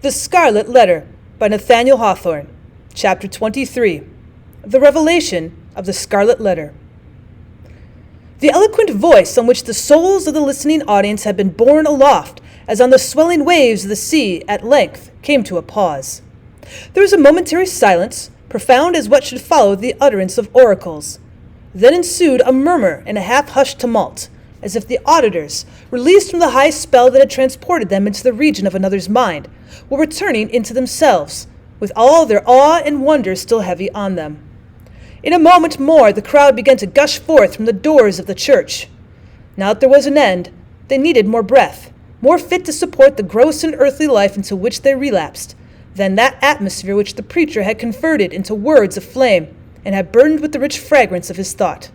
The Scarlet Letter by Nathaniel Hawthorne, Chapter 23, The Revelation of the Scarlet Letter. The eloquent voice on which the souls of the listening audience had been borne aloft, as on the swelling waves of the sea, at length came to a pause. There was a momentary silence, profound as what should follow the utterance of oracles. Then ensued a murmur and a half-hushed tumult, as if the auditors, released from the high spell that had transported them into the region of another's mind, were returning into themselves, with all their awe and wonder still heavy on them. In a moment more the crowd began to gush forth from the doors of the church. Now that there was an end, they needed more breath, more fit to support the gross and earthly life into which they relapsed, than that atmosphere which the preacher had converted into words of flame, and had burdened with the rich fragrance of his thought.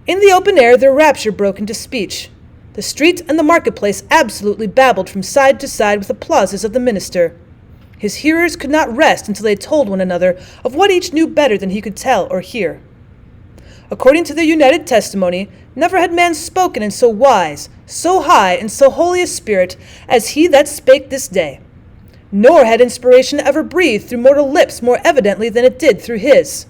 In the open air their rapture broke into speech. The street and the marketplace absolutely babbled from side to side with applauses of the minister. His hearers could not rest until they told one another of what each knew better than he could tell or hear. According to their united testimony, never had man spoken in so wise, so high, and so holy a spirit as he that spake this day. Nor had inspiration ever breathed through mortal lips more evidently than it did through his.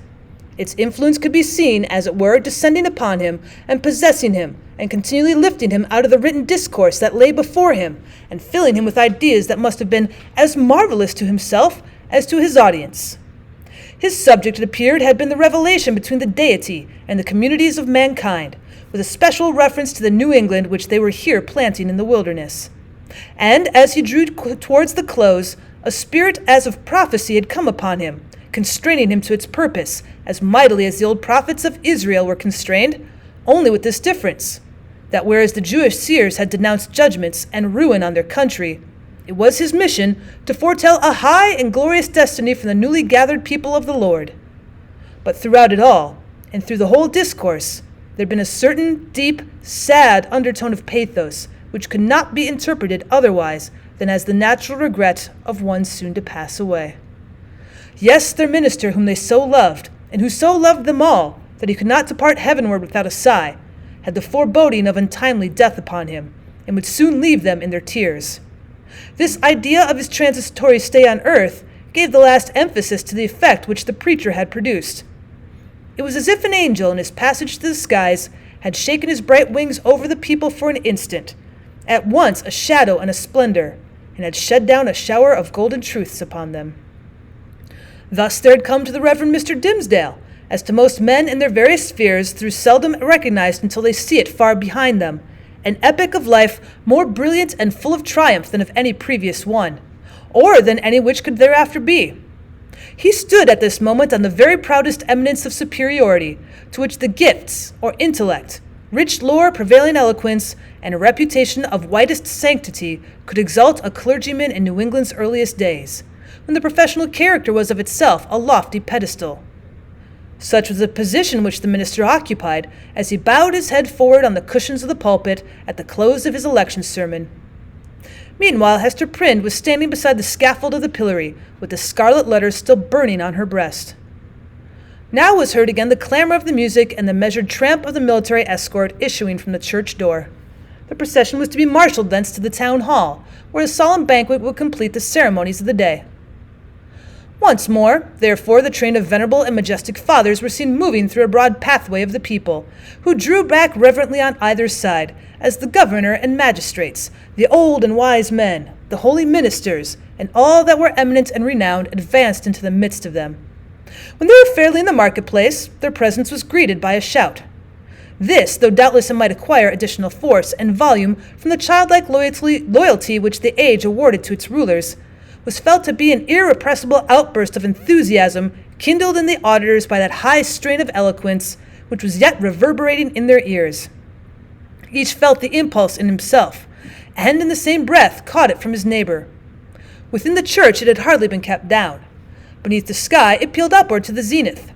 Its influence could be seen, as it were, descending upon him, and possessing him, and continually lifting him out of the written discourse that lay before him, and filling him with ideas that must have been as marvelous to himself as to his audience. His subject, it appeared, had been the revelation between the deity and the communities of mankind, with a special reference to the New England which they were here planting in the wilderness. And as he drew towards the close, a spirit as of prophecy had come upon him, constraining him to its purpose, as mightily as the old prophets of Israel were constrained, only with this difference, that whereas the Jewish seers had denounced judgments and ruin on their country, it was his mission to foretell a high and glorious destiny for the newly gathered people of the Lord. But throughout it all, and through the whole discourse, there had been a certain deep, sad undertone of pathos, which could not be interpreted otherwise than as the natural regret of one soon to pass away. Yes, their minister, whom they so loved, and who so loved them all, that he could not depart heavenward without a sigh, had the foreboding of untimely death upon him, and would soon leave them in their tears. This idea of his transitory stay on earth gave the last emphasis to the effect which the preacher had produced. It was as if an angel, in his passage to the skies, had shaken his bright wings over the people for an instant, at once a shadow and a splendor, and had shed down a shower of golden truths upon them. Thus there had come to the Reverend Mr. Dimsdale, as to most men in their various spheres, though seldom recognized until they see it far behind them, an epoch of life more brilliant and full of triumph than of any previous one, or than any which could thereafter be. He stood at this moment on the very proudest eminence of superiority, to which the gifts, or intellect, rich lore, prevailing eloquence, and a reputation of widest sanctity could exalt a clergyman in New England's earliest days, when the professional character was of itself a lofty pedestal. Such was the position which the minister occupied as he bowed his head forward on the cushions of the pulpit at the close of his election sermon. Meanwhile, Hester Prynne was standing beside the scaffold of the pillory, with the scarlet letter still burning on her breast. Now was heard again the clamor of the music and the measured tramp of the military escort issuing from the church door. The procession was to be marshaled thence to the town hall, where a solemn banquet would complete the ceremonies of the day. Once more, therefore, the train of venerable and majestic fathers were seen moving through a broad pathway of the people, who drew back reverently on either side, as the governor and magistrates, the old and wise men, the holy ministers, and all that were eminent and renowned advanced into the midst of them. When they were fairly in the marketplace, their presence was greeted by a shout. This, though doubtless it might acquire additional force and volume from the childlike loyalty which the age awarded to its rulers, was felt to be an irrepressible outburst of enthusiasm kindled in the auditors by that high strain of eloquence which was yet reverberating in their ears. Each felt the impulse in himself, and in the same breath caught it from his neighbor. Within the church it had hardly been kept down. Beneath the sky it pealed upward to the zenith.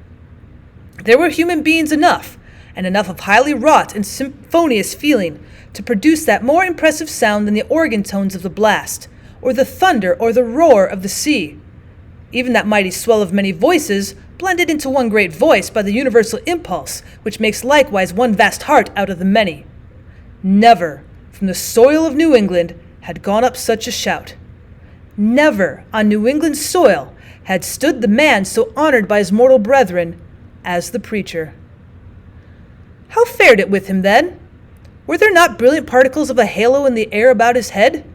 There were human beings enough, and enough of highly wrought and symphonious feeling, to produce that more impressive sound than the organ tones of the blast, or the thunder or the roar of the sea. Even that mighty swell of many voices, blended into one great voice by the universal impulse, which makes likewise one vast heart out of the many. Never, from the soil of New England, had gone up such a shout. Never on New England soil had stood the man so honored by his mortal brethren as the preacher. How fared it with him then? Were there not brilliant particles of a halo in the air about his head?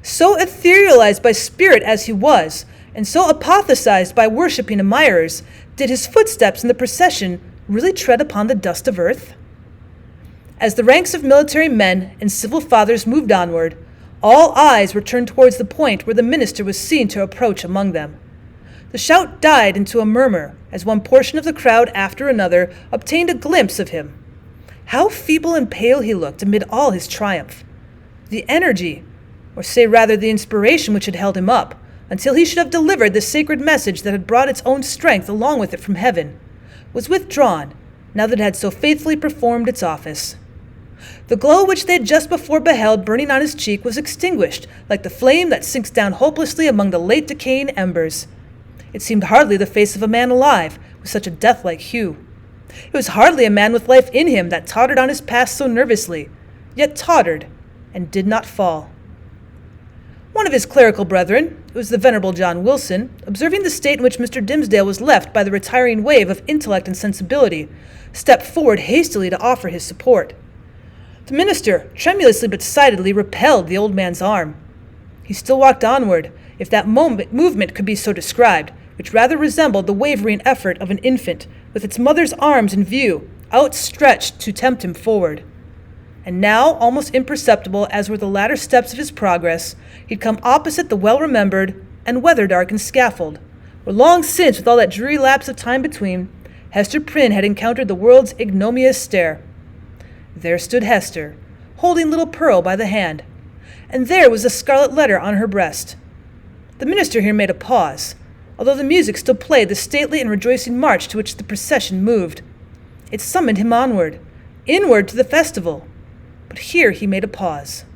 So etherealized by spirit as he was, and so apotheosized by worshipping admirers, did his footsteps in the procession really tread upon the dust of earth? As the ranks of military men and civil fathers moved onward, all eyes were turned towards the point where the minister was seen to approach among them. The shout died into a murmur as one portion of the crowd after another obtained a glimpse of him. How feeble and pale he looked amid all his triumph. The energy, or say rather the inspiration which had held him up, until he should have delivered the sacred message that had brought its own strength along with it from heaven, was withdrawn now that it had so faithfully performed its office. The glow which they had just before beheld burning on his cheek was extinguished like the flame that sinks down hopelessly among the late decaying embers. It seemed hardly the face of a man alive with such a death-like hue. It was hardly a man with life in him that tottered on his path so nervously, yet tottered and did not fall. One of his clerical brethren, it was the venerable John Wilson, observing the state in which Mr. Dimmesdale was left by the retiring wave of intellect and sensibility, stepped forward hastily to offer his support. The minister, tremulously but decidedly, repelled the old man's arm. He still walked onward, if that movement could be so described, which rather resembled the wavering effort of an infant, with its mother's arms in view, outstretched to tempt him forward. And now, almost imperceptible as were the latter steps of his progress, he had come opposite the well-remembered and weather-darkened scaffold, where long since, with all that dreary lapse of time between, Hester Prynne had encountered the world's ignominious stare. There stood Hester, holding little Pearl by the hand, and there was the Scarlet Letter on her breast. The minister here made a pause, although the music still played the stately and rejoicing march to which the procession moved. It summoned him onward, inward to the festival. But here he made a pause.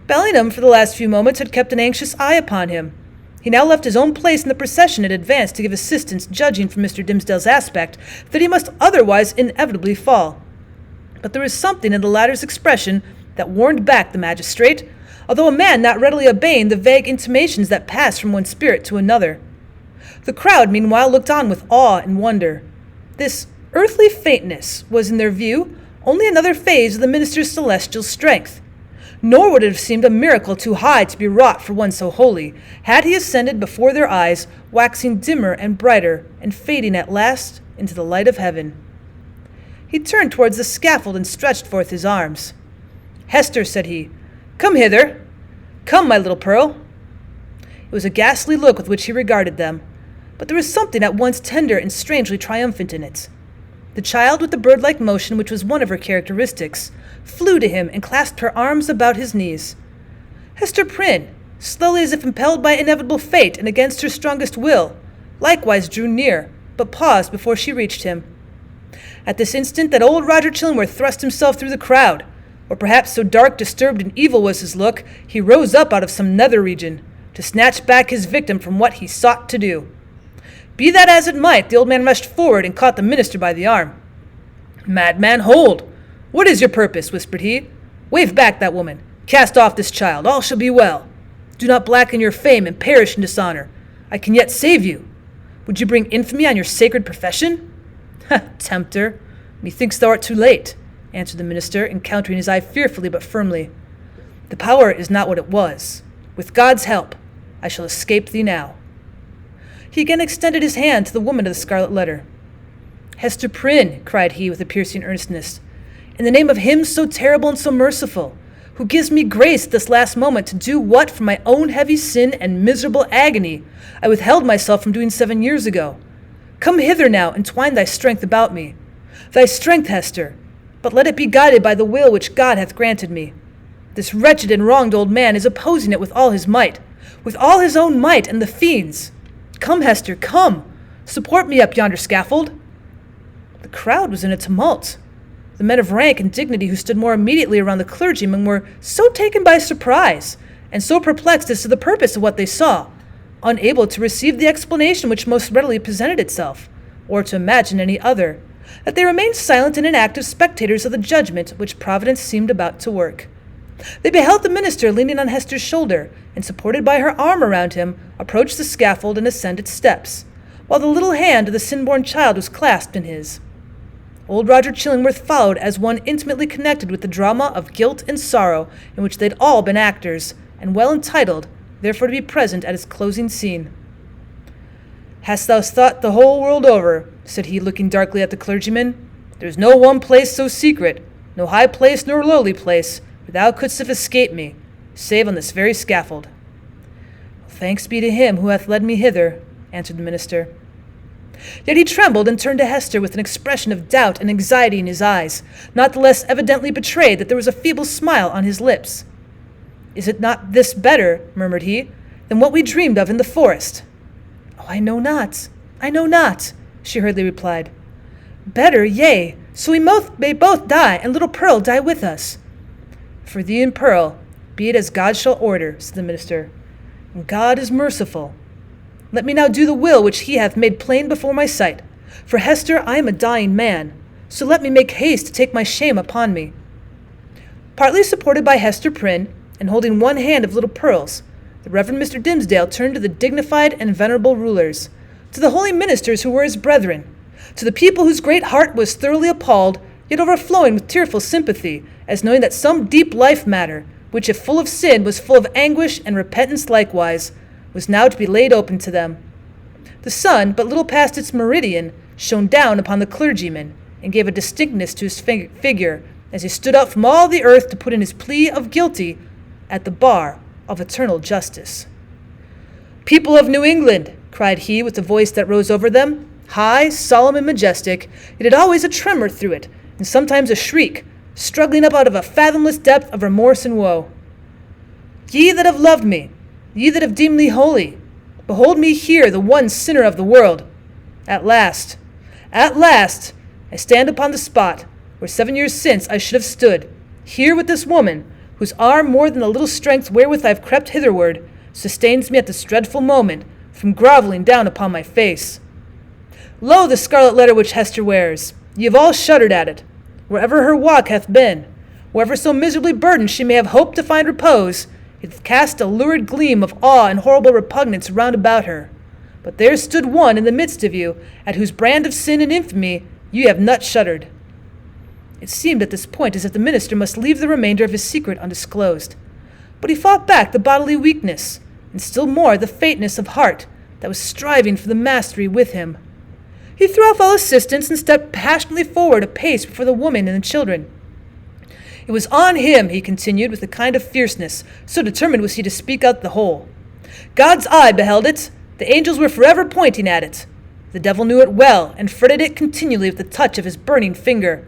Bellingham, for the last few moments, had kept an anxious eye upon him. He now left his own place in the procession and advanced to give assistance, judging from Mr. Dimmesdale's aspect that he must otherwise inevitably fall. But there was something in the latter's expression that warned back the magistrate, although a man not readily obeying the vague intimations that passed from one spirit to another. The crowd, meanwhile, looked on with awe and wonder. This earthly faintness was, in their view, only another phase of the minister's celestial strength. Nor would it have seemed a miracle too high to be wrought for one so holy, had he ascended before their eyes, waxing dimmer and brighter, and fading at last into the light of heaven. He turned towards the scaffold and stretched forth his arms. "Hester," said he, "come hither. Come, my little Pearl." It was a ghastly look with which he regarded them, but there was something at once tender and strangely triumphant in it. The child, with the bird-like motion which was one of her characteristics, flew to him and clasped her arms about his knees. Hester Prynne, slowly as if impelled by inevitable fate and against her strongest will, likewise drew near, but paused before she reached him. At this instant that old Roger Chillingworth thrust himself through the crowd, or perhaps so dark, disturbed, and evil was his look, he rose up out of some nether region, to snatch back his victim from what he sought to do. Be that as it might, the old man rushed forward and caught the minister by the arm. "Madman, hold! What is your purpose?" whispered he. "Wave back that woman. Cast off this child. All shall be well. Do not blacken your fame and perish in dishonor. I can yet save you. Would you bring infamy on your sacred profession?" "Ha, tempter! Methinks thou art too late," answered the minister, encountering his eye fearfully but firmly. "The power is not what it was. With God's help, I shall escape thee now." He again extended his hand to the woman of the Scarlet Letter. "Hester Prynne," cried he with a piercing earnestness, "in the name of him so terrible and so merciful, who gives me grace at this last moment to do what, from my own heavy sin and miserable agony, I withheld myself from doing 7 years ago, come hither now and twine thy strength about me. Thy strength, Hester, but let it be guided by the will which God hath granted me. This wretched and wronged old man is opposing it with all his might, with all his own might and the fiend's. Come, Hester, come! Support me up yonder scaffold." The crowd was in a tumult. The men of rank and dignity who stood more immediately around the clergyman were so taken by surprise, and so perplexed as to the purpose of what they saw, unable to receive the explanation which most readily presented itself, or to imagine any other, that they remained silent and inactive spectators of the judgment which Providence seemed about to work. They beheld the minister leaning on Hester's shoulder, and supported by her arm around him, approach the scaffold and ascend its steps, while the little hand of the sin-born child was clasped in his. Old Roger Chillingworth followed as one intimately connected with the drama of guilt and sorrow in which they'd all been actors, and well entitled, therefore, to be present at its closing scene. "Hast thou thought the whole world over?" said he, looking darkly at the clergyman. "There is no one place so secret, no high place nor lowly place, where thou couldst have escaped me, save on this very scaffold." "Thanks be to him who hath led me hither," answered the minister. Yet he trembled and turned to Hester with an expression of doubt and anxiety in his eyes, not the less evidently betrayed that there was a feeble smile on his lips. "Is it not this better," murmured he, "than what we dreamed of in the forest?" "Oh, I know not," she hurriedly replied. "Better, yea, so we may both die, and little Pearl die with us." "For thee and Pearl, be it as God shall order," said the minister. "And God is merciful. Let me now do the will which he hath made plain before my sight. For Hester, I am a dying man, so let me make haste to take my shame upon me." Partly supported by Hester Prynne, and holding one hand of little Pearl's, the Reverend Mr. Dimmesdale turned to the dignified and venerable rulers, to the holy ministers who were his brethren, to the people whose great heart was thoroughly appalled, yet overflowing with tearful sympathy, as knowing that some deep life matter, which if full of sin was full of anguish and repentance likewise, was now to be laid open to them. The sun, but little past its meridian, shone down upon the clergyman, and gave a distinctness to his figure, as he stood up from all the earth to put in his plea of guilty at the bar of eternal justice. "People of New England," cried he with a voice that rose over them, high, solemn, and majestic, yet had always a tremor through it, and sometimes a shriek, struggling up out of a fathomless depth of remorse and woe. "Ye that have loved me, ye that have deemed me holy, behold me here, the one sinner of the world. At last, I stand upon the spot where 7 years since I should have stood, here with this woman, whose arm, more than the little strength wherewith I have crept hitherward, sustains me at this dreadful moment from grovelling down upon my face. Lo, the scarlet letter which Hester wears. Ye have all shuddered at it. Wherever her walk hath been, wherever so miserably burdened she may have hoped to find repose, it hath cast a lurid gleam of awe and horrible repugnance round about her. But there stood one in the midst of you, at whose brand of sin and infamy you have not shuddered." It seemed at this point as if the minister must leave the remainder of his secret undisclosed. But he fought back the bodily weakness, and still more the faintness of heart that was striving for the mastery with him. He threw off all assistance and stepped passionately forward a pace before the woman and the children. It was on him, he continued with a kind of fierceness, so determined was he to speak out the whole. God's eye beheld it. The angels were forever pointing at it. The devil knew it well, and fretted it continually with the touch of his burning finger.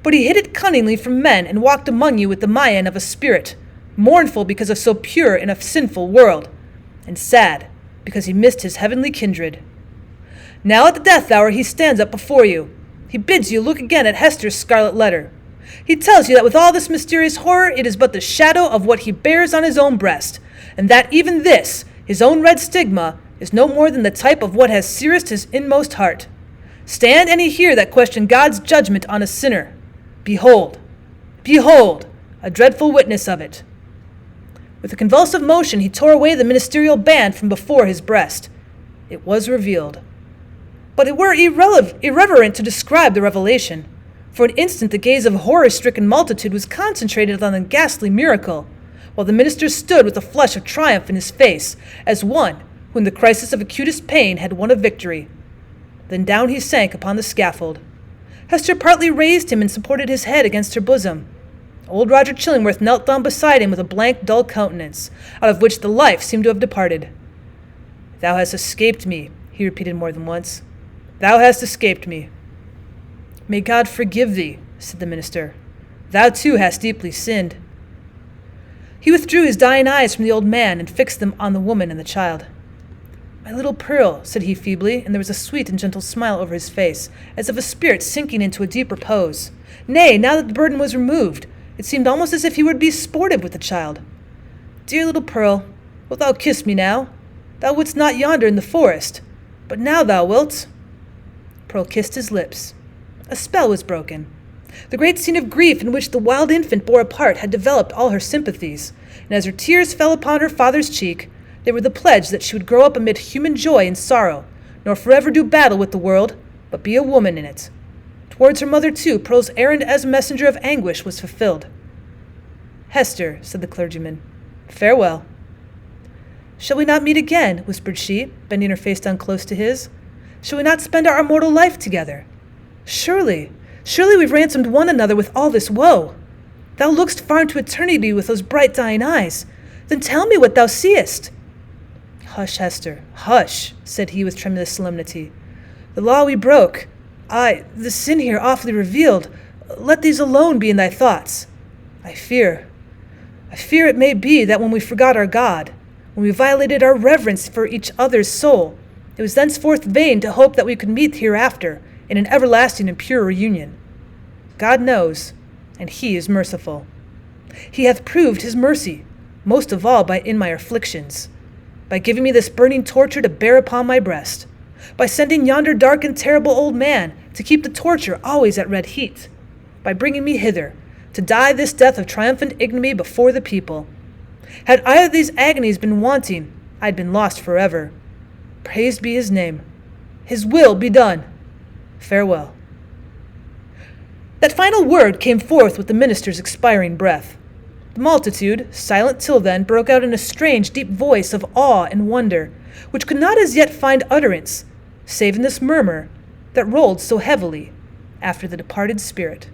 But he hid it cunningly from men, and walked among you with the mien of a spirit, mournful because of so pure and a sinful world, and sad because he missed his heavenly kindred. Now at the death hour he stands up before you. He bids you look again at Hester's scarlet letter. He tells you that with all this mysterious horror it is but the shadow of what he bears on his own breast, and that even this, his own red stigma, is no more than the type of what has seared his inmost heart. Stand any here that question God's judgment on a sinner. Behold, a dreadful witness of it. With a convulsive motion he tore away the ministerial band from before his breast. It was revealed. But it were irreverent to describe the revelation. For an instant the gaze of a horror-stricken multitude was concentrated on the ghastly miracle, while the minister stood with a flush of triumph in his face, as one who in the crisis of acutest pain had won a victory. Then down he sank upon the scaffold. Hester partly raised him and supported his head against her bosom. Old Roger Chillingworth knelt down beside him with a blank, dull countenance, out of which the life seemed to have departed. "Thou hast escaped me," he repeated more than once. "Thou hast escaped me." "May God forgive thee," said the minister. "Thou too hast deeply sinned." He withdrew his dying eyes from the old man and fixed them on the woman and the child. "My little Pearl," said he feebly, and there was a sweet and gentle smile over his face, as of a spirit sinking into a deep repose. Nay, now that the burden was removed, it seemed almost as if he would be sportive with the child. "Dear little Pearl, wilt thou kiss me now? Thou wouldst not yonder in the forest, but now thou wilt." Pearl kissed his lips. A spell was broken. The great scene of grief in which the wild infant bore a part had developed all her sympathies, and as her tears fell upon her father's cheek, they were the pledge that she would grow up amid human joy and sorrow, nor forever do battle with the world, but be a woman in it. Towards her mother, too, Pearl's errand as messenger of anguish was fulfilled. "Hester," said the clergyman, "farewell." "Shall we not meet again?" whispered she, bending her face down close to his. "Shall we not spend our immortal life together? Surely we've ransomed one another with all this woe. Thou look'st far into eternity with those bright dying eyes. Then tell me what thou seest." "Hush, Hester, hush," said he with tremulous solemnity. "The law we broke, the sin here awfully revealed, let these alone be in thy thoughts. I fear it may be that when we forgot our God, when we violated our reverence for each other's soul, it was thenceforth vain to hope that we could meet hereafter in an everlasting and pure reunion. God knows, and he is merciful. He hath proved his mercy, most of all in my afflictions, by giving me this burning torture to bear upon my breast, by sending yonder dark and terrible old man to keep the torture always at red heat, by bringing me hither, to die this death of triumphant ignominy before the people. Had either of these agonies been wanting, I had been lost forever. Praised be his name. His will be done. Farewell." That final word came forth with the minister's expiring breath. The multitude, silent till then, broke out in a strange, deep voice of awe and wonder, which could not as yet find utterance, save in this murmur that rolled so heavily after the departed spirit.